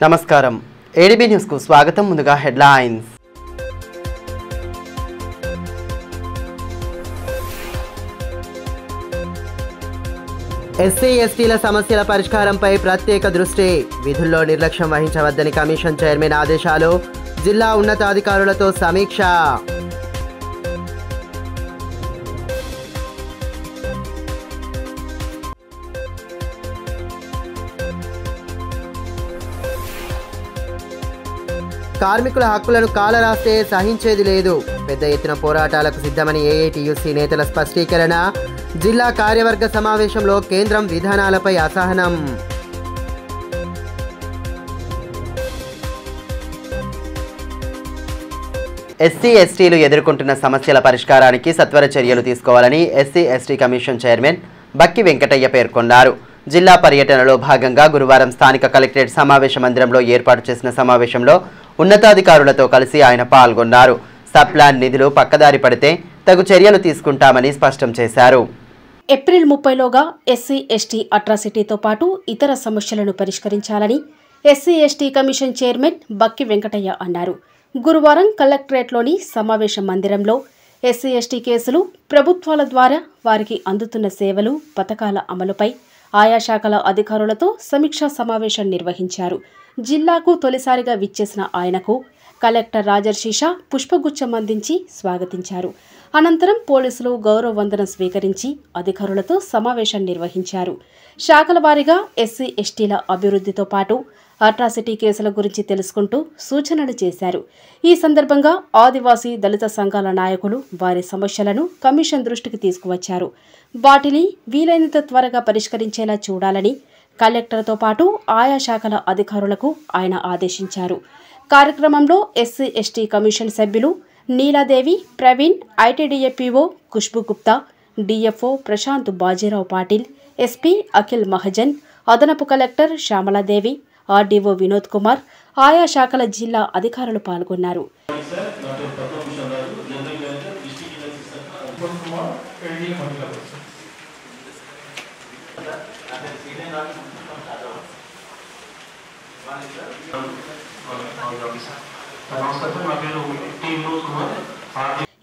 నమస్కారం ADB news కు స్వాగతం. ముందుగా హెడ్లైన్స్. ఎస్సీ ఎస్టీల సమస్యల పరిష్కారంపై ప్రత్యేక దృష్టి, విధుల్లో నిర్లక్ష్యం వహించవద్దని కమిషన్ చైర్మన్ ఆదేశాలు, జిల్లా ఉన్నతాధికారులతో సమీక్ష. కార్మికుల హక్కులను కాలరాస్తే సహించేది లేదు, పెద్ద ఎత్తున పోరాటాలకు సిద్ధమని ఏఐటీయూసీ నేతల స్పష్టీకరణ. జిల్లా కార్యవర్గ సమావేశంలో కేంద్రం విధానాలపై అసహనం. ఎస్సీ ఎస్టీలు ఎదుర్కొంటున్న సమస్యల పరిష్కారానికి సత్వర చర్యలు తీసుకోవాలని SC ST commission chairman Bakki Venkataiah పేర్కొన్నారు. జిల్లా పర్యటనలో భాగంగా గురువారం స్థానిక కలెక్టరేట్ సమావేశ మందిరంలో ఏర్పాటు చేసిన సమావేశంలో ఉన్నతాధికారులతో కలిసి ఆయన పాల్గొన్నారు. సబ్ ప్లాన్ నిధులు పక్కదారి పడితే తగు చర్యలు తీసుకుంటామని స్పష్టం చేశారు. ఏప్రిల్ 30లోగా ఎస్సీ ఎస్టీ అట్రాసిటీతో పాటు ఇతర సమస్యలను పరిష్కరించాలని SC ST commission chairman Bakki Venkataiah అన్నారు. గురువారం కలెక్టరేట్లోని సమావేశ మందిరంలో ఎస్సీ ఎస్టీ కేసులు, ప్రభుత్వాల ద్వారా వారికి అందుతున్న సేవలు, పథకాల అమలుపై ఆయా శాఖల అధికారులతో సమీక్షా సమావేశం నిర్వహించారు. జిల్లాకు తొలిసారిగా విచ్చేసిన ఆయనకు కలెక్టర్ రాజర్షిష పుష్పగుచ్చం అందించి స్వాగతించారు. అనంతరం పోలీసులు గౌరవ వందనం స్వీకరించి అధికారులతో సమావేశం నిర్వహించారు. శాఖల వారీగా ఎస్సీ ఎస్టీల అభివృద్ధితో పాటు అట్రాసిటీ కేసుల గురించి తెలుసుకుంటూ సూచనలు చేశారు. ఈ సందర్భంగా ఆదివాసీ దళిత సంఘాల నాయకులు వారి సమస్యలను కమిషన్ దృష్టికి తీసుకువచ్చారు. వాటిని వీలైనంత త్వరగా పరిష్కరించేలా చూడాలని కలెక్టర్తో పాటు ఆయా శాఖల అధికారులకు ఆయన ఆదేశించారు. కార్యక్రమంలో ఎస్సీ ఎస్టీ కమిషన్ సభ్యులు Niladevi, Praveen, ITDA PO Khushboo Gupta, DFO Prashant Bajirao Patil, SP Akhil Mahajan, అదనపు కలెక్టర్ శ్యామలాదేవి, ఆర్డీఓ వినోద్ కుమార్, ఆయా శాఖల జిల్లా అధికారులు పాల్గొన్నారు.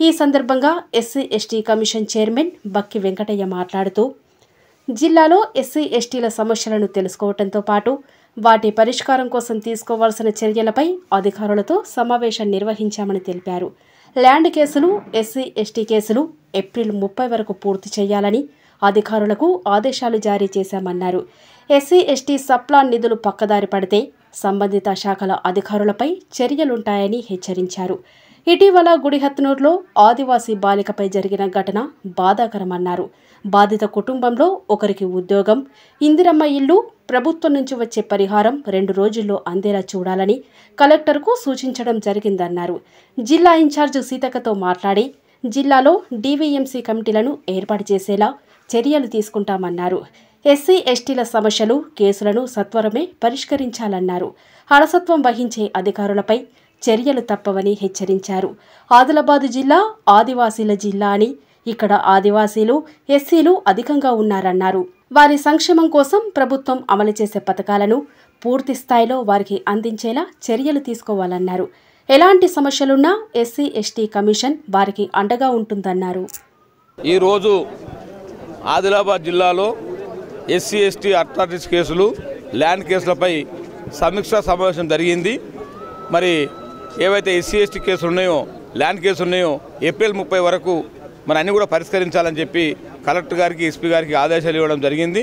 ఈ సందర్భంగా SC ST commission chairman Bakki Venkataiah మాట్లాడుతూ, జిల్లాలో ఎస్సీ ఎస్టీల సమస్యలను తెలుసుకోవడంతో పాటు వాటి పరిష్కారం కోసం తీసుకోవాల్సిన చర్యలపై అధికారులతో సమావేశం నిర్వహించామని తెలిపారు. ల్యాండ్ కేసులు, ఎస్సీ ఎస్టీ కేసులు ఏప్రిల్ 30 వరకు పూర్తి చేయాలని అధికారులకు ఆదేశాలు జారీ చేశామన్నారు. ఎస్సీ ఎస్టీ సప్లాన్ నిధులు పక్కదారి పడితే సంబంధిత శాఖల అధికారులపై చర్యలుంటాయని హెచ్చరించారు. ఇటీవల గుడిహత్నూరులో ఆదివాసీ బాలికపై జరిగిన ఘటన బాధాకరమన్నారు. బాధిత కుటుంబంలో ఒకరికి ఉద్యోగం, ఇందిరమ్మ ఇల్లు, ప్రభుత్వం నుంచి వచ్చే పరిహారం 2 రోజుల్లో అందేలా చూడాలని కలెక్టర్కు సూచించడం జరిగిందన్నారు. జిల్లా ఇన్ఛార్జ్ సీతక్కతో మాట్లాడి జిల్లాలో డీవీఎంసీ కమిటీలను ఏర్పాటు చేసేలా చర్యలు తీసుకుంటామన్నారు. ఎస్సీ ఎస్టీల సమస్యలు, కేసులను సత్వరమే పరిష్కరించాలన్నారు. అలసత్వం వహించే అధికారులపై చర్యలు తప్పవని హెచ్చరించారు. ఆదిలాబాద్ జిల్లా ఆదివాసీల జిల్లా అని, ఇక్కడ ఆదివాసీలు, ఎస్సీలు అధికంగా ఉన్నారన్నారు. వారి సంక్షేమం కోసం ప్రభుత్వం అమలు చేసే పథకాలను పూర్తి స్థాయిలో వారికి అందించేలా చర్యలు తీసుకోవాలన్నారు. ఎలాంటి సమస్యలున్నా ఎస్సీ ఎస్టీ కమిషన్ వారికి అండగా ఉంటుందన్నారు. ఈరోజు ఆదిలాబాద్ జిల్లాలో ఎస్సీ ఎస్టీ అట్రాసిటీస్ కేసులు, ల్యాండ్ కేసులపై సమీక్షా సమావేశం జరిగింది. మరి ఏవైతే ఎస్సీ ఎస్టీ కేసులు ఉన్నాయో, ల్యాండ్ కేసులు ఉన్నాయో ఏప్రిల్ 30 వరకు మరి అన్నీ కూడా పరిష్కరించాలని చెప్పి కలెక్టర్ గారికి, ఎస్పీ గారికి ఆదేశాలు ఇవ్వడం జరిగింది.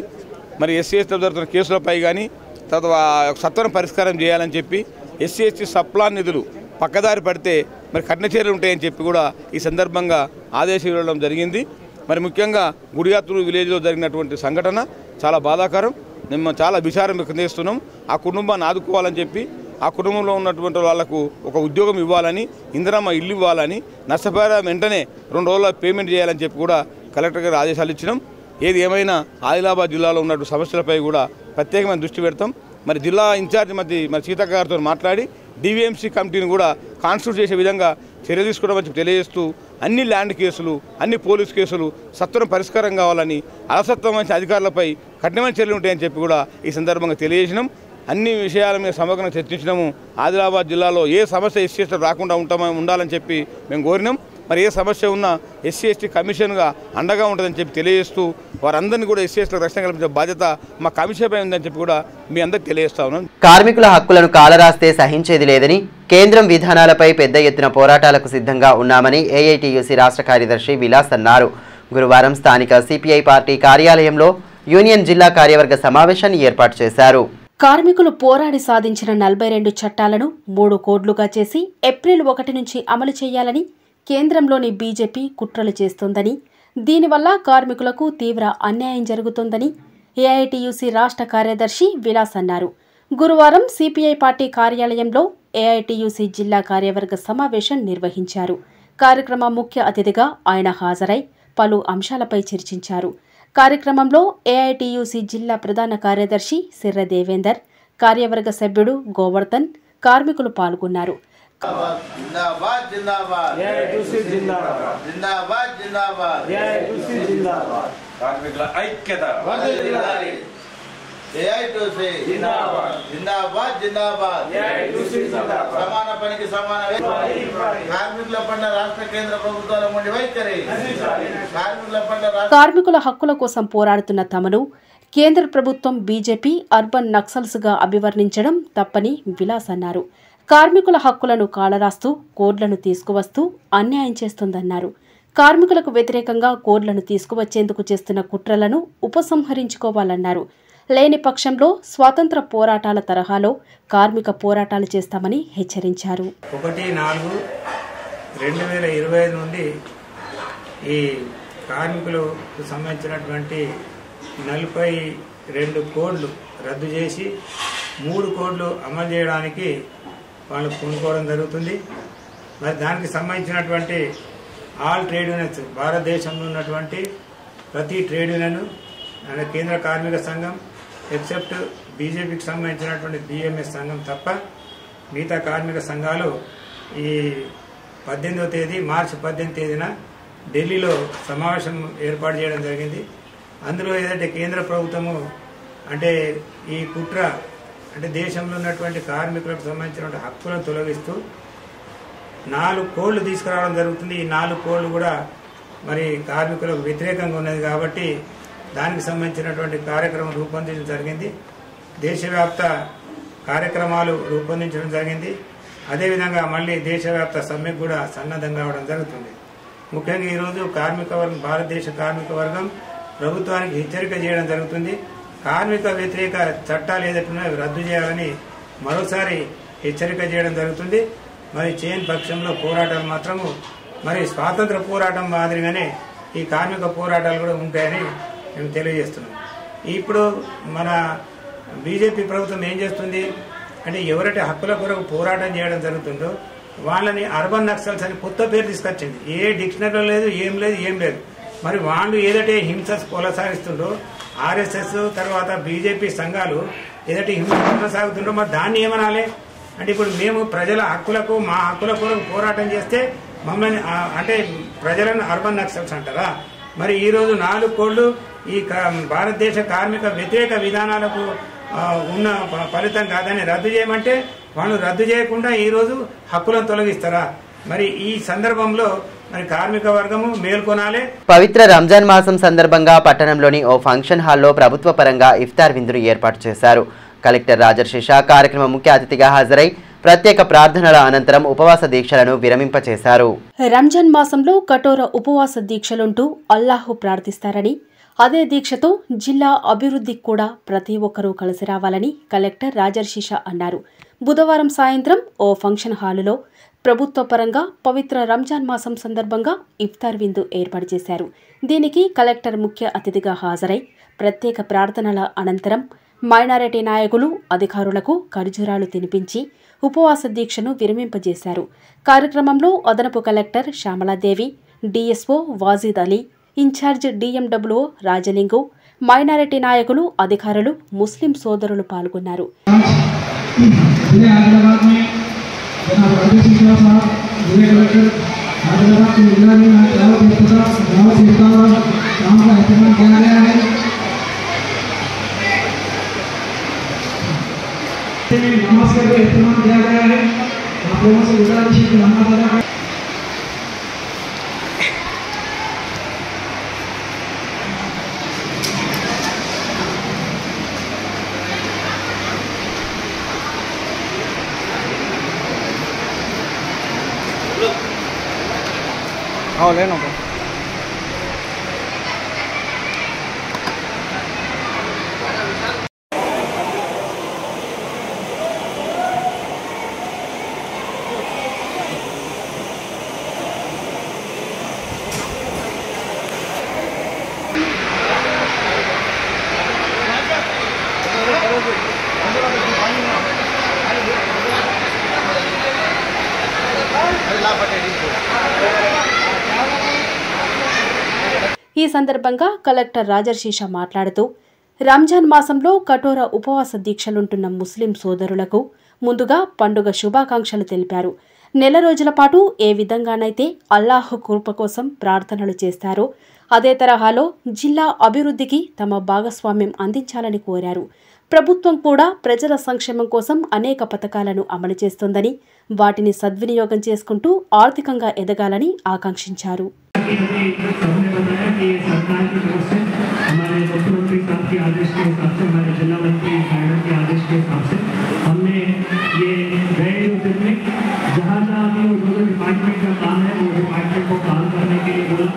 మరి ఎస్సీ ఎస్టీలో జరుగుతున్న కేసులపై కానీ తర్వాత సత్వరం పరిష్కారం చేయాలని చెప్పి ఎస్సీ ఎస్టీ సప్లాన్ నిధులు పక్కదారి పడితే మరి కఠిన చర్యలు ఉంటాయని చెప్పి కూడా ఈ సందర్భంగా ఆదేశం ఇవ్వడం జరిగింది. మరి ముఖ్యంగా గుడియాతూరు విలేజ్లో జరిగినటువంటి సంఘటన చాలా బాధాకరం. మేము చాలా విచారం వ్యక్తం చేస్తున్నాం. ఆ కుటుంబాన్ని ఆదుకోవాలని చెప్పి, ఆ కుటుంబంలో ఉన్నటువంటి వాళ్లకు ఒక ఉద్యోగం ఇవ్వాలని, ఇందిరమ్మ ఇల్లు ఇవ్వాలని, నష్టపరిహారం వెంటనే 2 రోజుల పేమెంట్ చేయాలని చెప్పి కూడా కలెక్టర్ గారు ఆదేశాలు ఇచ్చినాం. ఏది ఏమైనా ఆదిలాబాద్ జిల్లాలో ఉన్నటువంటి సమస్యలపై కూడా ప్రత్యేకమైన దృష్టి పెడతాం. మరి జిల్లా ఇన్ఛార్జ్ మరి సీతక్క గారితో మాట్లాడి డీవీఎంసీ కమిటీని కూడా కాన్స్టిట్యూట్ చేసే విధంగా చర్య తీసుకోవడం తెలియజేస్తూ అన్ని ల్యాండ్ కేసులు, అన్ని పోలీస్ కేసులు సత్వరం పరిష్కారం కావాలని, అలసత్వం అధికారులపై కఠినమైన చర్యలు ఉంటాయని చెప్పి కూడా ఈ సందర్భంగా తెలియజేసినాం. అన్ని విషయాల మీద సమగ్రంగా చర్చించినాము. ఆదిలాబాద్ జిల్లాలో ఏ సమస్య ఎస్సీ ఎస్టీ రాకుండా ఉండాలని చెప్పి మేము కోరినాం. మరి ఏ సమస్య ఉన్నా ఎస్సీ ఎస్టీ కమిషన్గా అండగా ఉంటుందని చెప్పి తెలియజేస్తూ వారందరినీ కూడా ఎస్సీ ఎస్టీలకు రక్షణ కల్పించే బాధ్యత మా కమిషన్పై ఉందని చెప్పి కూడా మీ అందరికి తెలియజేస్తా ఉన్నాం. కార్మికుల హక్కులను కాలరాస్తే సహించేది లేదని, కేంద్రం విధానాలపై పెద్ద ఎత్తున పోరాటాలకు సిద్ధంగా ఉన్నామని ఏఐటీయూసీ రాష్ట్ర కార్యదర్శి విలాస్ అన్నారు. గురువారం స్థానిక సిపిఐ పార్టీ కార్యాలయంలో యూనియన్ జిల్లా కార్యవర్గ సమావేశాన్ని ఏర్పాటు చేశారు. కార్మికులు పోరాడి సాధించిన 42 చట్టాలను 3 కోడ్లుగా చేసి ఏప్రిల్ 1 నుంచి అమలు చేయాలని కేంద్రంలోని బీజేపీ కుట్రలు చేస్తోందని, దీనివల్ల కార్మికులకు తీవ్ర అన్యాయం జరుగుతోందని ఏఐటీయూసీ రాష్ట్ర కార్యదర్శి విలాస్ అన్నారు. గురువారం సిపిఐ పార్టీ కార్యాలయంలో ఏఐటీయూసీ జిల్లా కార్యవర్గ సమావేశం నిర్వహించారు. కార్యక్రమ ముఖ్య అతిథిగా ఆయన హాజరై పలు అంశాలపై చర్చించారు. కార్యక్రమంలో ఏఐటీయూసీ జిల్లా ప్రధాన కార్యదర్శి సిర్ర దేవేందర్, కార్యవర్గ సభ్యుడు గోవర్ధన్, కార్మికులు పాల్గొన్నారు. కార్మికుల హక్కుల కోసం పోరాడుతున్న తమను కేంద్ర ప్రభుత్వం బీజేపీ అర్బన్ నక్సల్స్గా అభివర్ణించడం తప్పని విలాస్ అన్నారు. కార్మికుల హక్కులను కాలరాస్తూ కోడ్లను తీసుకువస్తూ అన్యాయం చేస్తోందన్నారు. కార్మికులకు వ్యతిరేకంగా కోడ్లను తీసుకువచ్చేందుకు చేస్తున్న కుట్రలను ఉపసంహరించుకోవాలన్నారు. లేని పక్షంలో స్వాతంత్ర పోరాటాల తరహాలో కార్మిక పోరాటాలు చేస్తామని హెచ్చరించారు. 1/4/2025 నుండి ఈ కార్మికులకు సంబంధించినటువంటి 42 కోడ్లు రద్దు చేసి 3 కోడ్లు అమలు చేయడానికి వాళ్ళు కొనుక్కోవడం జరుగుతుంది. మరి దానికి సంబంధించినటువంటి ఆల్ ట్రేడ్ యూనియన్స్, భారతదేశంలో ఉన్నటువంటి ప్రతి ట్రేడ్ యూనియన్, కేంద్ర కార్మిక సంఘం ఎక్సెప్ట్ బీజేపీకి సంబంధించినటువంటి బిఎంఎస్ సంఘం తప్ప మిగతా కార్మిక సంఘాలు ఈ 18వ తేదీ మార్చి 18వ తేదీన ఢిల్లీలో సమావేశం ఏర్పాటు చేయడం జరిగింది. అందులో ఏదంటే కేంద్ర ప్రభుత్వము అంటే ఈ కుట్ర అంటే దేశంలో ఉన్నటువంటి కార్మికులకు సంబంధించినటువంటి హక్కులను తొలగిస్తూ 4 కోడ్లు తీసుకురావడం జరుగుతుంది. ఈ 4 కోడ్లు కూడా మరి కార్మికులకు వ్యతిరేకంగా ఉన్నది కాబట్టి దానికి సంబంధించినటువంటి కార్యక్రమం రూపొందించడం జరిగింది. దేశవ్యాప్త కార్యక్రమాలు రూపొందించడం జరిగింది. అదేవిధంగా మళ్ళీ దేశవ్యాప్త సమ్మెకు కూడా సన్నద్ధం కావడం జరుగుతుంది. ముఖ్యంగా ఈరోజు కార్మిక వర్గం, భారతదేశ కార్మిక వర్గం ప్రభుత్వానికి హెచ్చరిక చేయడం జరుగుతుంది. కార్మిక వ్యతిరేక చట్టాలు ఏదైతే రద్దు చేయాలని మరోసారి హెచ్చరిక చేయడం జరుగుతుంది. మరి చేయని పక్షంలో పోరాటాలు మాత్రము మరి స్వాతంత్ర పోరాటం మాదిరిగానే ఈ కార్మిక పోరాటాలు కూడా ఉంటాయని మేము తెలియజేస్తున్నాం. ఇప్పుడు మన బీజేపీ ప్రభుత్వం ఏం చేస్తుంది అంటే ఎవరైతే హక్కుల కొరకు పోరాటం చేయడం జరుగుతుందో వాళ్ళని అర్బన్ నక్సల్స్ అని కొత్త పేరు తీసుకొచ్చింది. ఏ డిక్షనరీలో లేదు, ఏం లేదు. మరి వాళ్ళు ఏదైతే హింస కొనసాగిస్తుండో ఆర్ఎస్ఎస్ తర్వాత బీజేపీ సంఘాలు ఏదైతే హింస కొనసాగుతుండో మరి దాన్ని ఏమనాలి అంటే ఇప్పుడు మేము ప్రజల హక్కులకు మా హక్కుల కొరకు పోరాటం చేస్తే మమ్మల్ని అంటే ప్రజలను అర్బన్ నక్సల్స్ అంటారా? మరి ఈరోజు 4 కోడ్లు ఈ భారతదేశ కార్మిక వ్యతిరేక విధానాలకు ఉన్న ఫలితం కాదని రద్దు చేయమంటే వాళ్ళు రద్దు చేయకుండా ఈరోజు హక్కులను తొలగిస్తారా? మరి ఈ సందర్భంలో మరి కార్మిక వర్గము మేల్కొనాలి. పవిత్ర రంజాన్ మాసం సందర్భంగా పట్టణంలోని ఓ ఫంక్షన్ హాల్లో ప్రభుత్వ పరంగా ఇఫ్తార్ విందును ఏర్పాటు చేశారు. కలెక్టర్ రాజర్షిష కార్యక్రమ ముఖ్య అతిథిగా హాజరై ప్రత్యేక ప్రార్థనల అనంతరం ఉపవాస దీక్షలను విరమింపచేశారు. రంజాన్ మాసంలో కఠోర ఉపవాస దీక్షలుంటూ అల్లాహు ప్రార్థిస్తారని, అదే దీక్షతో జిల్లా అభివృద్ధికి కూడా ప్రతి ఒక్కరూ కలిసి రావాలని కలెక్టర్ రాజర్షిష అన్నారు. బుధవారం సాయంత్రం ఓ ఫంక్షన్ హాలులో ప్రభుత్వ పరంగా పవిత్ర రంజాన్ మాసం సందర్భంగా ఇఫ్తార్ విందు ఏర్పాటు చేశారు. దీనికి కలెక్టర్ ముఖ్య అతిథిగా హాజరై ప్రత్యేక ప్రార్థనల అనంతరం మైనారిటీ నాయకులు, అధికారులకు ఖర్జూరాలు తినిపించి ఉపవాస దీక్షను విరమింపజేశారు. కార్యక్రమంలో అదనపు collector Shyamaladevi, DSO Wajid Ali, in charge DMWO Rajalingu, minority నాయకులు, అధికారులు, ముస్లిం సోదరులు పాల్గొన్నారు. को इस्तेमाल किया गया है। आप लोगों से गुजारिश है कि लंबा लगा लेना ఈ సందర్భంగా కలెక్టర్ రాజర్షీష మాట్లాడుతూ రంజాన్ మాసంలో కఠోర ఉపవాస దీక్షలుంటున్న ముస్లిం సోదరులకు ముందుగా పండుగ శుభాకాంక్షలు తెలిపారు. నెల రోజుల పాటు ఏ విధంగానైతే అల్లాహ్ కృప కోసం ప్రార్థనలు చేస్తారో అదే తరహాలో జిల్లా అభివృద్ధికి తమ భాగస్వామ్యం అందించాలని కోరారు. ప్రభుత్వం కూడా ప్రజల సంక్షేమం కోసం అనేక పథకాలను అమలు చేస్తోందని వాటిని సద్వినియోగం చేసుకుంటూ ఆర్థికంగా ఎదగాలని ఆకాంక్షించారు. हमारे मुख्यमंत्री साहब के आदेश के हिसाब से, हमारे जिला मंत्री मैडम के आदेश के हिसाब से हमने ये गए दिन में जहाँ जहाँ भी जो डिपार्टमेंट का काम है वो डिपार्टमेंट को काम करने के लिए बोला।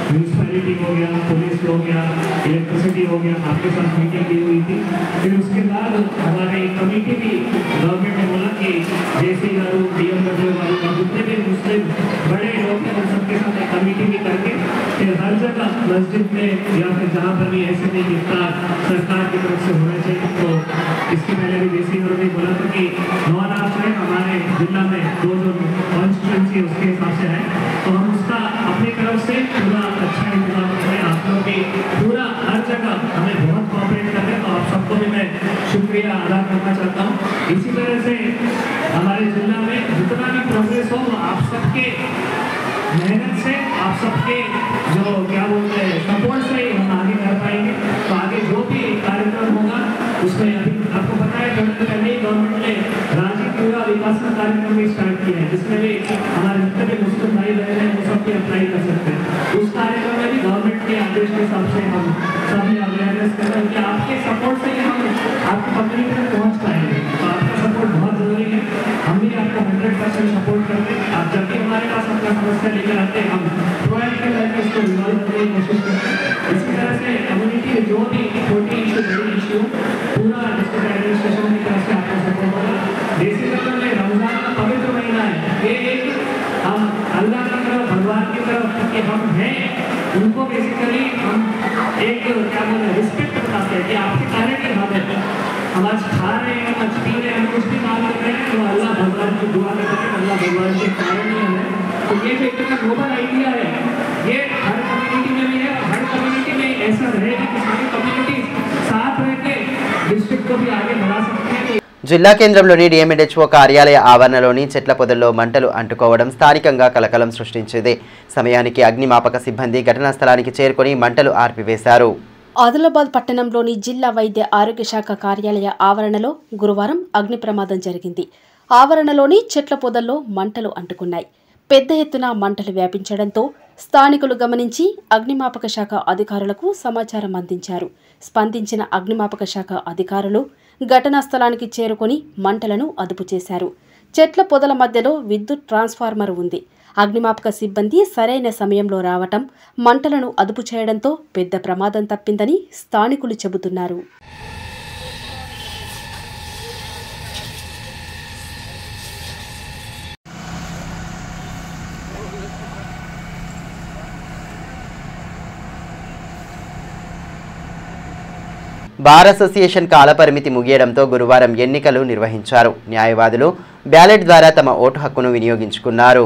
म्यूनसिपैलिटी हो गया, पुलिस हो गया, इलेक्ट्रिसिटी हो गया, आपके साथ मीटिंग की हुई थी। फिर उसके बाद हमारे कमेटी भी गवर्नमेंट ने बोला कि जेसी गारू DMW वालों का जितने भी मुस्लिम बड़े लोग हैं उन सबके साथ एक कमेटी भी करके फिर हर जगह मस्जिद में या फिर जहाँ पर भी ऐसे नहीं इफ्तार सरकार की तरफ से होना चाहिए। तो इसके पहले भी जेसी गारू ने बोला था कि 9 रात है हमारे जिला में 2 कॉन्स्टिट्यूंसी उसके हिसाब से है, तो हम उसका अपनी तरफ से पूरा अच्छा इंतजाम करें। आप लोग भी पूरा हर जगह हमें बहुत कोऑपरेट कर रहे हैं, तो आप सबको भी मैं शुक्रिया अदा करना चाहता हूँ। इसी तरह से हमारे जिला में जितना भी प्रोग्रेस हो वो आप सबके मेहनत से, आप सबके जो क्या बोलते हैं सपोर्ट से हम आगे कर पाएंगे। तो आगे जो भी कार्यक्रम होगा उसमें अभी आपको पता है पहले ही गवर्नमेंट ने राजीव पूरा विकास का कार्यक्रम भी स्टार्ट किया है, जिसमें भी हमारे जितने भी मुस्लिम भाई बहन हैं वो सब भी अप्लाई कर सकते हैं। उस कार्यक्रम में भी गवर्नमेंट के आदेश के हिसाब से हम सभी अवेयरनेस कर रहे हैं कि आपके सपोर्ट से ही हम आपकी पब्लिक तक पहुँच पाएंगे। तो आपका सपोर्ट बहुत ज़रूरी है, हम भी आपको 100% सपोर्ट करते हैं। आप जब भी हमारे पास अपना समस्या लेकर आते हैं हम प्रोएक्टिव करके उसको रिजॉल्व करने की कोशिश करते हैं। इसी तरह से कम्युनिटी में जो भी छोटी इशू बड़ी इशू पूरा डिस्ट्रिक्ट एडमिनिस्ट्रेशन की तरफ से आपको सपोर्ट होगा। बेसिकली में रमजान का पवित्र महीना है, ये एक हम अल्लाह की तरफ भगवान की तरफ कि हम हैं उनको बेसिकली हम एक क्या बोले रिस्पेक्ट बताते हैं कि आपके कारण ही हम हैं। हम आज खा रहे हैं, हम आज पी रहे हैं, हम कुछ भी काम कर रहे हैं तो अल्लाह भगवान की दुआ करते हैं, अल्लाह भगवान के कारण ही हमें। तो ये जो इतना ग्लोबल आइडिया है ये हर कम्युनिटी में भी है, हर कम्युनिटी में ऐसा रहेगा कि सारी कम्युनिटी साथ रह के डिस्ट्रिक्ट को भी आगे बढ़ा सकते हैं। జిల్లా కేంద్రంలోని డిఎంఎడ్హెచ్ఓ కార్యాలయ ఆవరణలోని చెట్ల పొదల్లో మంటలు అంటుకోవడం స్థానికంగా కలకలం సృష్టించింది. సమయానికి అగ్నిమాపక సిబ్బంది ఘటనా స్థలానికి చేరుకొని మంటలు ఆర్పివేశారు. ఆదిలాబాద్ పట్టణంలోని జిల్లా వైద్య ఆరోగ్య శాఖ కార్యాలయ ఆవరణలో గురువారం అగ్ని ప్రమాదం జరిగింది. ఆవరణలోని చెట్ల పొదల్లో మంటలు అంటుకున్నాయి. పెద్ద ఎత్తున మంటలు వ్యాపించడంతో స్థానికులు గమనించి అగ్నిమాపక శాఖ అధికారులకు సమాచారం అందించారు. స్పందించిన అగ్నిమాపక శాఖ అధికారులు ఘటనా స్థలానికి చేరుకొని మంటలను అదుపు చేశారు. చెట్ల పొదల మధ్యలో విద్యుత్ ట్రాన్స్ఫార్మర్ ఉంది. అగ్నిమాపక సిబ్బంది సరైన సమయంలో రావటం మంటలను అదుపు చేయడంతో పెద్ద ప్రమాదం తప్పిందని స్థానికులు చెబుతున్నారు. బార్ అసోసియేషన్ కాలపరిమితి ముగియడంతో గురువారం ఎన్నికలు నిర్వహించారు. న్యాయవాదులు బ్యాలెట్ ద్వారా తమ ఓటు హక్కును వినియోగించుకున్నారు.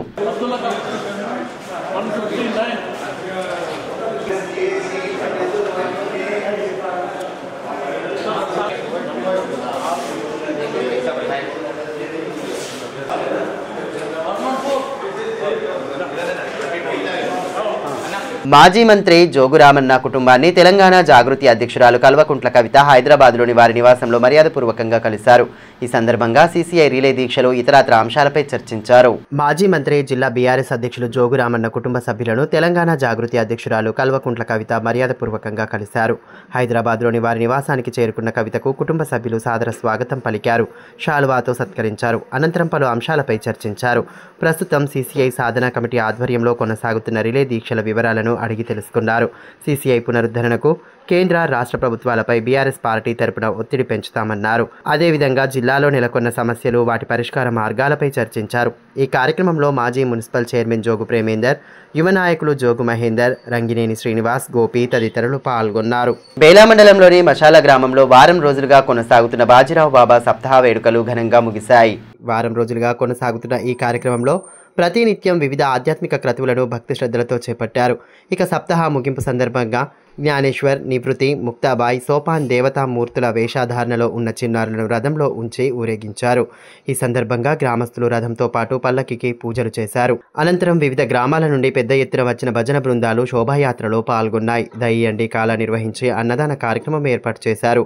మాజీ మంత్రి జోగురామన్న కుటుంబాన్ని తెలంగాణ జాగృతి అధ్యక్షురాలు కల్వకుంట్ల కవిత హైదరాబాద్లోని వారి నివాసంలో మర్యాదపూర్వకంగా కలిశారు. ఈ సందర్భంగా సీసీఐ రిలే దీక్షలు ఇతరత్ర అంశాలపై చర్చించారు. మాజీ మంత్రి జిల్లా బీఆర్ఎస్ అధ్యక్షులు జోగురామన్న కుటుంబ సభ్యులను తెలంగాణ జాగృతి అధ్యక్షురాలు కల్వకుంట్ల కవిత మర్యాదపూర్వకంగా కలిశారు. హైదరాబాద్లోని వారి నివాసానికి చేరుకున్న కవితకు కుటుంబ సభ్యులు సాదర స్వాగతం పలికారు. షాల్వాతో సత్కరించారు. అనంతరం పలు అంశాలపై చర్చించారు. ప్రస్తుతం సీసీఐ సాధనా కమిటీ ఆధ్వర్యంలో కొనసాగుతున్న రిలే దీక్షల వివరాలను అడిగి తెలుసుకున్నారు. సీసీఐ పునరుద్ధరణకు కేంద్ర రాష్ట్ర ప్రభుత్వాలపై బీఆర్ఎస్ పార్టీ తరపున ఒత్తిడి పెంచుతామన్నారు. అదేవిధంగా జిల్లాలో నెలకొన్న సమస్యలు, వాటి పరిష్కార మార్గాలపై చర్చించారు. ఈ కార్యక్రమంలో మాజీ మున్సిపల్ చైర్మన్ జోగు ప్రేమేందర్, యువ నాయకులు జోగు మహేందర్, రంగినేని శ్రీనివాస్, గోపి తదితరులు పాల్గొన్నారు. బేలా మండలంలోని మషాల గ్రామంలో వారం రోజులుగా కొనసాగుతున్న బాజీరావు బాబా సప్తాహ వేడుకలు ఘనంగా ముగిశాయి. వారం రోజులుగా కొనసాగుతున్న ఈ కార్యక్రమంలో ప్రతినిత్యం వివిధ ఆధ్యాత్మిక క్రతువులను భక్తి శ్రద్ధలతో చేపట్టారు. ఇక సప్తాహ ముగింపు సందర్భంగా జ్ఞానేశ్వర్, నివృత్తి, ముక్తాబాయి, సోపాన్ దేవతామూర్తుల వేషధారణలో ఉన్న చిన్నారులను రథంలో ఉంచి ఊరేగించారు. ఈ సందర్భంగా గ్రామస్తులు రథంతో పాటు పల్లకికి పూజలు చేశారు. అనంతరం వివిధ గ్రామాల నుండి పెద్ద ఎత్తున వచ్చిన భజన బృందాలు శోభాయాత్రలో పాల్గొన్నాయి. దయి అండి కాల నిర్వహించి అన్నదాన కార్యక్రమం ఏర్పాటు చేశారు.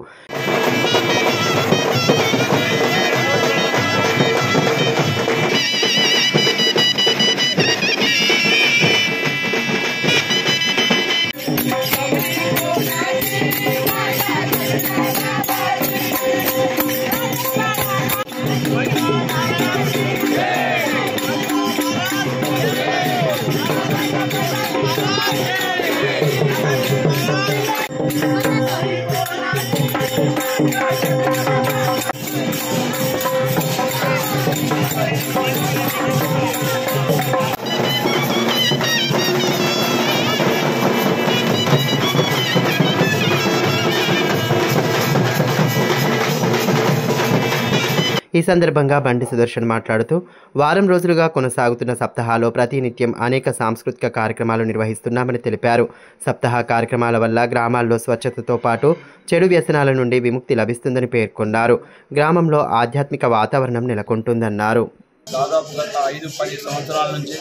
ఈ సందర్భంగా బండి సుదర్శన్ మాట్లాడుతూ వారం రోజులుగా కొనసాగుతున్న సప్తాహాలో ప్రతినిత్యం అనేక సాంస్కృతిక కార్యక్రమాలు నిర్వహిస్తున్నామని తెలిపారు. సప్తాహ కార్యక్రమాల వల్ల గ్రామాల్లో స్వచ్ఛతతో పాటు చెడు వ్యసనాల నుండి విముక్తి లభిస్తుందని పేర్కొన్నారు. గ్రామంలో ఆధ్యాత్మిక వాతావరణం నెలకొంటుందన్నారు. దాదాపు గత 5-10 సంవత్సరాల నుంచి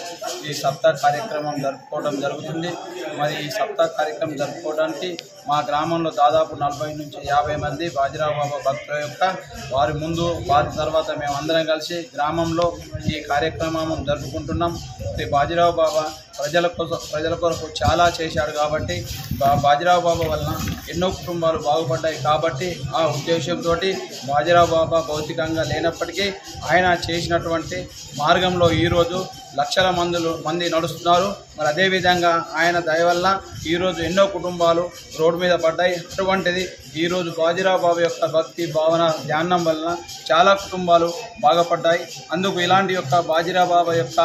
ఈ సప్తాహ కార్యక్రమం జరుపుకోవడం జరుగుతుంది. మరి ఈ సప్తాహ కార్యక్రమం జరుపుకోవడానికి మా గ్రామంలో దాదాపు 40 నుంచి 50 మంది బాజీరావు బాబా భక్తుల యొక్క వారి ముందు వారి తర్వాత మేము అందరం కలిసి గ్రామంలో ఈ కార్యక్రమం జరుపుకుంటున్నాం. ఈ బాజీరావు బాబా ప్రజల కొరకు చాలా చేశాడు కాబట్టి బాజీరావు బాబా వలన ఎన్నో కుటుంబాలు బాగుపడ్డాయి. కాబట్టి ఆ ఉద్దేశంతో బాజీరావు బాబా భౌతికంగా లేనప్పటికీ ఆయన చేసినటువంటి మార్గంలో ఈరోజు లక్షల మంది నడుస్తున్నారు. మరి అదేవిధంగా ఆయన దయ వల్ల ఈరోజు ఎన్నో కుటుంబాలు రోడ్డు మీద పడ్డాయి. అటువంటిది ఈరోజు బాజీరావు బాబా యొక్క భక్తి భావన ధ్యానం వలన చాలా కుటుంబాలు బాగుపడ్డాయి. అందుకు ఇలాంటి యొక్క బాజీరావు బాబా యొక్క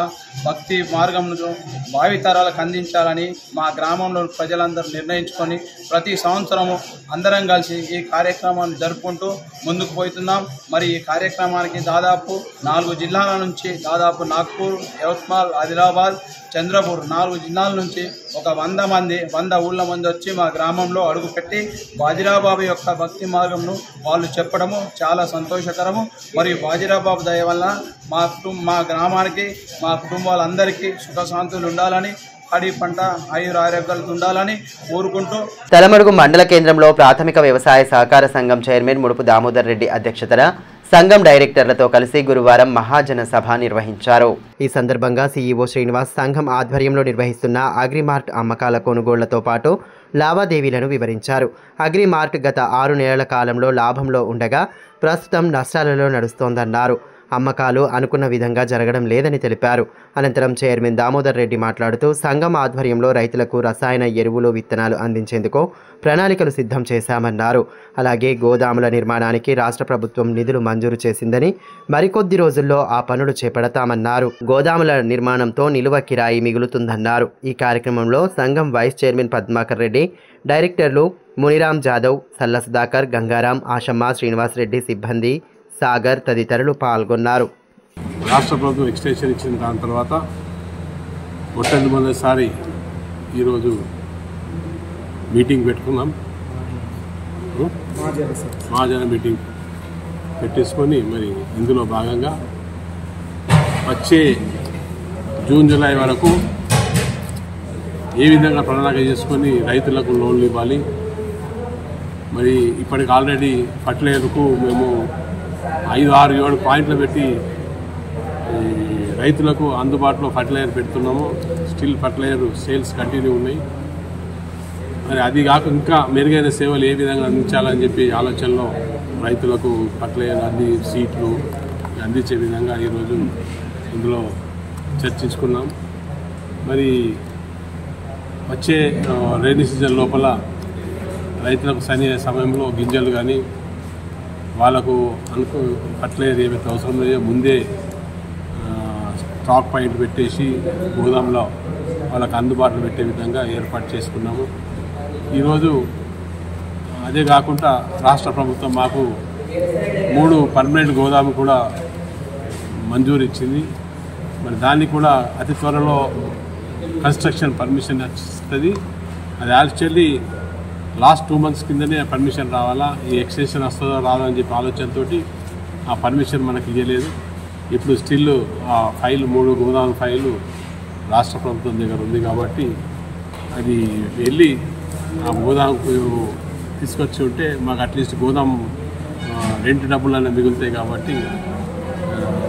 భక్తి మార్గంను భావితరాలకు అందించాలని మా గ్రామంలో ప్రజలందరూ నిర్ణయించుకొని ప్రతి సంవత్సరము అందరం కలిసి ఈ కార్యక్రమాన్ని జరుపుకుంటూ ముందుకు పోతున్నాం. మరి ఈ కార్యక్రమానికి దాదాపు 4 జిల్లాల నుంచి దాదాపు నాగ్పూర్, యవత్మాల్, ఆదిలాబాద్, చంద్రపూర్ 4 జిల్లాల నుంచి ఒక 100 ఊళ్ళ మంది వచ్చి మా గ్రామంలో అడుగుపెట్టి బాజీరావు బాబా యొక్క భక్తి మార్గంను వాళ్ళు చెప్పడము చాలా సంతోషకరము. మరియు బాజీరావు బాబా దయ వల్ల మా గ్రామానికి మా కుటుంబాలందరికీ సుఖశాంతులు ఉండాలని, అడి పంట ఆయురారోగ్యాలతో ఉండాలని కోరుకుంటూ తలమడుగు మండల కేంద్రంలో ప్రాథమిక వ్యవసాయ సహకార సంఘం చైర్మన్ ముడుపు దామోదర్ రెడ్డి అధ్యక్షతన సంఘం డైరెక్టర్లతో కలిసి గురువారం మహాజన సభ నిర్వహించారు. ఈ సందర్భంగా సీఈఓ శ్రీనివాస్ సంఘం ఆధ్వర్యంలో నిర్వహిస్తున్న అగ్రిమార్ట్ అమ్మకాల కొనుగోళ్లతో పాటు లావాదేవీలను వివరించారు. అగ్రిమార్ట్ గత 6 నెలల కాలంలో లాభంలో ఉండగా ప్రస్తుతం నష్టాలలో నడుస్తోందన్నారు. అమ్మకాలు అనుకున్న విధంగా జరగడం లేదని తెలిపారు. అనంతరం చైర్మన్ దామోదర్ రెడ్డి మాట్లాడుతూ సంఘం ఆధ్వర్యంలో రైతులకు రసాయన ఎరువులు, విత్తనాలు అందించేందుకు ప్రణాళికలు సిద్ధం చేశామన్నారు. అలాగే గోదాముల నిర్మాణానికి రాష్ట్ర ప్రభుత్వం నిధులు మంజూరు చేసిందని, మరికొద్ది రోజుల్లో ఆ పనులు చేపడతామన్నారు. గోదాముల నిర్మాణంతో నిలువ కిరాయి మిగులుతుందన్నారు. ఈ కార్యక్రమంలో సంఘం వైస్ చైర్మన్ పద్మాకర్ రెడ్డి, డైరెక్టర్లు మునిరామ్ జాదవ్, సల్ల సుధాకర్, గంగారాం, ఆశమ్మ, శ్రీనివాస్ రెడ్డి, సిబ్బంది, సాగర్ తదితరులు పాల్గొన్నారు. రాష్ట్ర ప్రభుత్వం ఎక్స్టెన్షన్ ఇచ్చిన దాని తర్వాత మొట్టమొదటిసారి ఈరోజు మీటింగ్ పెట్టుకున్నాం. మహాజన మీటింగ్ పెట్టేసుకొని మరి ఇందులో భాగంగా వచ్చే జూన్ జూలై వరకు ఏ విధంగా ప్రణాళిక చేసుకొని రైతులకు లోన్లు ఇవ్వాలి. మరి ఇప్పటికి ఆల్రెడీ ఫర్టిలైజర్కు మేము 5, 6, 7 పాయింట్లు పెట్టి రైతులకు అందుబాటులో ఫర్టిలైజర్ పెడుతున్నాము. స్టిల్ ఫర్టిలైజర్ సేల్స్ కంటిన్యూ ఉన్నాయి. మరి అది కాక ఇంకా మెరుగైన సేవలు ఏ విధంగా అందించాలని చెప్పి ఆలోచనలో రైతులకు ఫర్టిలైజర్ అన్ని సీట్లు అందించే విధంగా ఈరోజు ఇందులో చర్చించుకున్నాం. మరి వచ్చే రైనీ సీజన్ లోపల రైతులకు సమయంలో గింజలు కానీ వాళ్ళకు ఫర్టిలైజర్ ఏవైతే అవసరం లేదో ముందే స్టాక్ పాయింట్ పెట్టేసి గోదాంలో వాళ్ళకు అందుబాటులో పెట్టే విధంగా ఏర్పాటు చేసుకున్నాము. ఈరోజు అదే కాకుండా రాష్ట్ర ప్రభుత్వం మాకు 3 పర్మనెంట్ గోదాము కూడా మంజూరు ఇచ్చింది. మరి దాన్ని కూడా అతి త్వరలో కన్స్ట్రక్షన్ పర్మిషన్ వస్తుంది. అది యాక్చువల్లీ లాస్ట్ 2 months కిందనే పర్మిషన్ రావాలా, ఈ ఎక్స్టెన్షన్ వస్తుందో రాదో అని చెప్పి ఆలోచనతో ఆ పర్మిషన్ మనకి ఇవ్వలేదు. ఇప్పుడు స్టిల్ ఆ ఫైల్ 3 గోదాం ఫైలు రాష్ట్ర ప్రభుత్వం దగ్గర ఉంది కాబట్టి అది వెళ్ళి ఆ గోదాంకు తీసుకొచ్చి ఉంటే మాకు అట్లీస్ట్ గోదాం రెంట్ డబ్బులన్నీ మిగులుతాయి కాబట్టి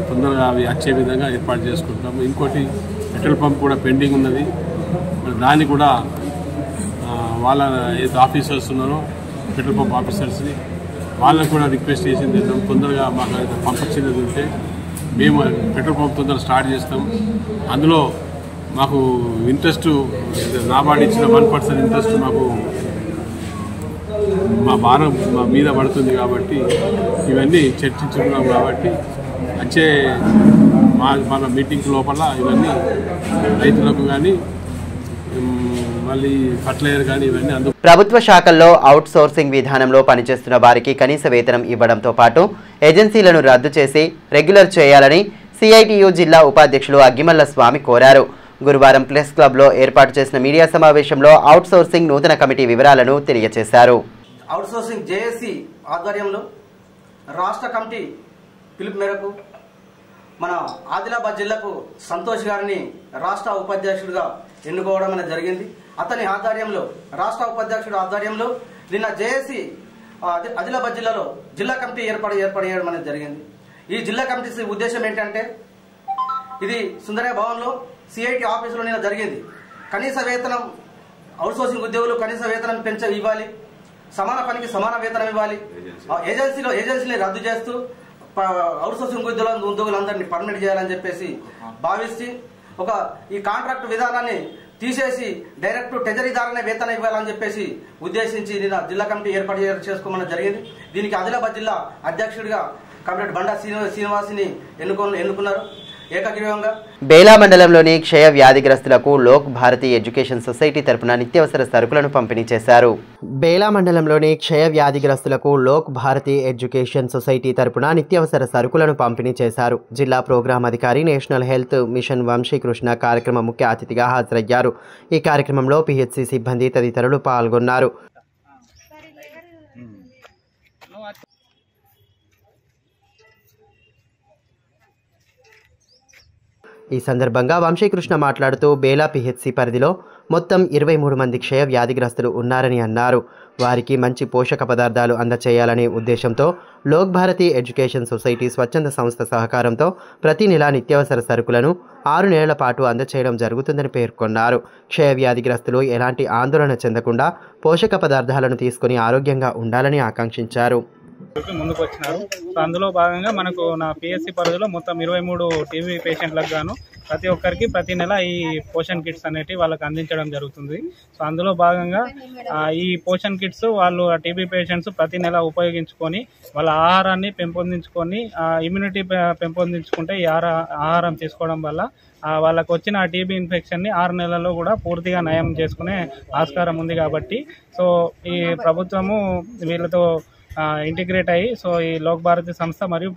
తొందరగా అవి వచ్చే విధంగా ఏర్పాటు చేసుకుంటాము. ఇంకోటి పెట్రోల్ పంప్ కూడా పెండింగ్ ఉన్నది. దాన్ని కూడా వాళ్ళ ఏదో ఆఫీసర్స్ ఉన్నారో పెట్రోల్ పంప్ ఆఫీసర్స్ని వాళ్ళని కూడా రిక్వెస్ట్ చేసింది తొందరగా మాకు పంపించినది ఉంటే మేము పెట్రోల్ పంప్ తొందరగా స్టార్ట్ చేస్తాం. అందులో మాకు ఇంట్రెస్ట్ నాబార్డు ఇచ్చిన 1% ఇంట్రెస్ట్ మాకు మా భారం మా మీద పడుతుంది కాబట్టి ఇవన్నీ చర్చించుకున్నాం. కాబట్టి వచ్చే మన మీటింగ్ లోపల ఇవన్నీ రైతులకు కానీ మళ్ళీ ఫర్టిలైజర్ కానీ ఇవన్నీ ప్రభుత్వ శాఖల్లో అవుట్ సోర్సింగ్ విధానంలో పనిచేస్తున్న వారికి కనీస వేతనం ఇవ్వడంతో పాటు ఏజెన్సీలను రద్దు చేసి రెగ్యులర్ చేయాలని సిఐటియు జిల్లా ఉపాధ్యక్షులు అగ్గిమల్ల స్వామి కోరారు. గురువారం ప్రెస్ క్లబ్లో ఏర్పాటు చేసిన మీడియా సమావేశంలో అవుట్ సోర్సింగ్ నూతన కమిటీ వివరాలను తెలియజేశారు. అవుట్ సోర్సింగ్ జేఏసీ ఆధ్వర్యంలో రాష్ట్ర కమిటీ పిలుపు మేరకు మన ఆదిలాబాద్ జిల్లాకు సంతోష్ గారిని రాష్ట్ర ఉపాధ్యక్షుడిగా ఎన్నుకోవడం అనేది జరిగింది. అతని ఆధ్వర్యంలో రాష్ట్ర ఉపాధ్యక్షుడు ఆధ్వర్యంలో నిన్న జేఏసీ ఆదిలాబాద్ జిల్లాలో జిల్లా కమిటీ ఏర్పాటు చేయడం అనేది జరిగింది. ఈ జిల్లా కమిటీ ఉద్దేశం ఏంటంటే ఇది సుందరయ్య భవన్లో సిఐటి ఆఫీసులో నిన్న జరిగింది. కనీస వేతనం అవుట్ సోర్సింగ్ ఉద్యోగులు కనీస వేతనం ఇవ్వాలి, సమాన పనికి సమాన వేతనం ఇవ్వాలి, ఏజెన్సీని రద్దు చేస్తూ అవుట్ సోర్సింగ్ ఉద్యోగులందరినీ పర్మనెంట్ చేయాలని చెప్పేసి భావించి ఈ కాంట్రాక్ట్ విధానాన్ని తీసేసి డైరెక్ట్ ట్రెజరీ ద్వారానే వేతనం ఇవ్వాలని చెప్పేసి ఉద్దేశించి నిన్న జిల్లా కమిటీ ఏర్పాటు చేసుకోమని జరిగింది. దీనికి ఆదిలాబాద్ జిల్లా అధ్యక్షుడిగా కమిటీ బండా శ్రీనివాసిని ఎన్నుకున్నారు ఏకగ్రీవంగా. బేలా మండలంలోని క్షయ వ్యాధిగ్రస్తులకు లోక్ భారతి ఎడ్యుకేషన్ సొసైటీ తరపున నిత్యావసర సరుకులను పంపిణీ చేశారు. బేలా మండలంలోని క్షయ వ్యాధిగ్రస్తులకు లోక్ భారతి ఎడ్యుకేషన్ సొసైటీ తరపున నిత్యావసర సరుకులను పంపిణీ చేశారు. జిల్లా ప్రోగ్రాం అధికారి నేషనల్ హెల్త్ మిషన్ వంశీకృష్ణ కార్యక్రమ ముఖ్య అతిథిగా హాజరయ్యారు. ఈ కార్యక్రమంలో పిహెచ్సి సిబ్బంది తదితరులు పాల్గొన్నారు. ఈ సందర్భంగా వంశీకృష్ణ మాట్లాడుతూ బేలా పిహెచ్సి పరిధిలో మొత్తం 23 మంది క్షయ వ్యాధిగ్రస్తులు ఉన్నారని అన్నారు. వారికి మంచి పోషక పదార్థాలు అందచేయాలనే ఉద్దేశంతో లోక్ భారతి ఎడ్యుకేషన్ సొసైటీ స్వచ్ఛంద సంస్థ సహకారంతో ప్రతి నెల నిత్యావసర సరుకులను 6 నెలల పాటు అందచేయడం జరుగుతుందని పేర్కొన్నారు. క్షయ వ్యాధిగ్రస్తులు ఎలాంటి ఆందోళన చెందకుండా పోషక పదార్థాలను తీసుకుని ఆరోగ్యంగా ఉండాలని ఆకాంక్షించారు. ముందుకు వచ్చినారు. సో అందులో భాగంగా మనకు నా పిఎస్సి పరిధిలో మొత్తం 23 టీబీ పేషెంట్లకు గాను ప్రతి ఒక్కరికి ప్రతి నెల ఈ పోషన్ కిట్స్ అనేటివి వాళ్ళకి అందించడం జరుగుతుంది. సో అందులో భాగంగా ఈ పోషన్ కిట్స్ వాళ్ళు టీబీ పేషెంట్స్ ప్రతి నెల ఉపయోగించుకొని వాళ్ళ ఆహారాన్ని పెంపొందించుకొని ఇమ్యూనిటీ పెంపొందించుకుంటే ఈ ఆహారం తీసుకోవడం వల్ల వాళ్ళకు వచ్చిన టీబీ ఇన్ఫెక్షన్ని 6 నెలల్లో కూడా పూర్తిగా నయం చేసుకునే ఆస్కారం ఉంది. కాబట్టి సో ఈ ప్రభుత్వము వీళ్ళతో ఇంటిగ్రేట్ అయ్యి సో ఈ లోక్ భారతి సంస్థ మరియు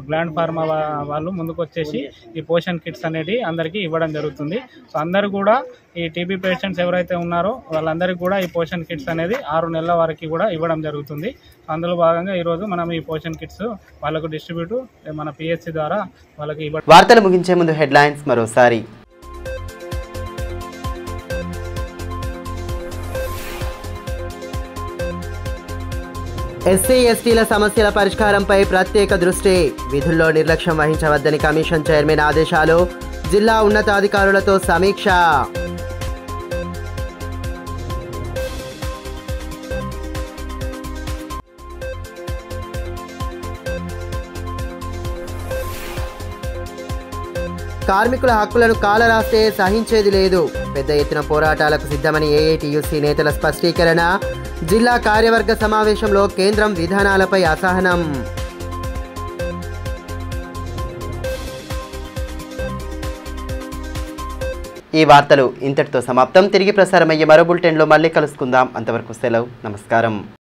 గ్లాండ్ ఫార్మా వాళ్ళు ముందుకు వచ్చేసి ఈ పోషన్ కిట్స్ అనేది అందరికీ ఇవ్వడం జరుగుతుంది. సో అందరూ కూడా ఈ టీబీ పేషెంట్స్ ఎవరైతే ఉన్నారో వాళ్ళందరికీ కూడా ఈ పోషన్ కిట్స్ అనేది 6 నెలల వరకు కూడా ఇవ్వడం జరుగుతుంది. అందులో భాగంగా ఈరోజు మనం ఈ పోషన్ కిట్స్ వాళ్ళకు డిస్ట్రిబ్యూట్ మన పిహెచ్సి ద్వారా వాళ్ళకి ఇవ్వడం. వార్తలు ముగించే ముందు హెడ్లైన్స్ మరోసారి. ఎస్సీ ఎస్టీల సమస్యల పరిష్కారంపై ప్రత్యేక దృష్టి, విధుల్లో నిర్లక్ష్యం వహించవద్దని కమిషన్ చైర్మన్ ఆదేశాలు, జిల్లా ఉన్నతాధికారులతో సమీక్ష. కార్మికుల హక్కులను కాలరాస్తే సహించేది లేదు, పెద్ద ఎత్తున పోరాటాలకు సిద్ధమని ఏఐటీయూసీ నేతల స్పష్టీకరణ, జిల్లా కార్యవర్గ సమావేశంలో కేంద్రం విధానాలపై అసహనం. ఈ వార్తలు ఇంతటితో సమాప్తం. తిరిగి ప్రసారమయ్యే మరో బులెటిన్లో మళ్ళీ కలుసుకుందాం. అంతవరకు సెలవు, నమస్కారం.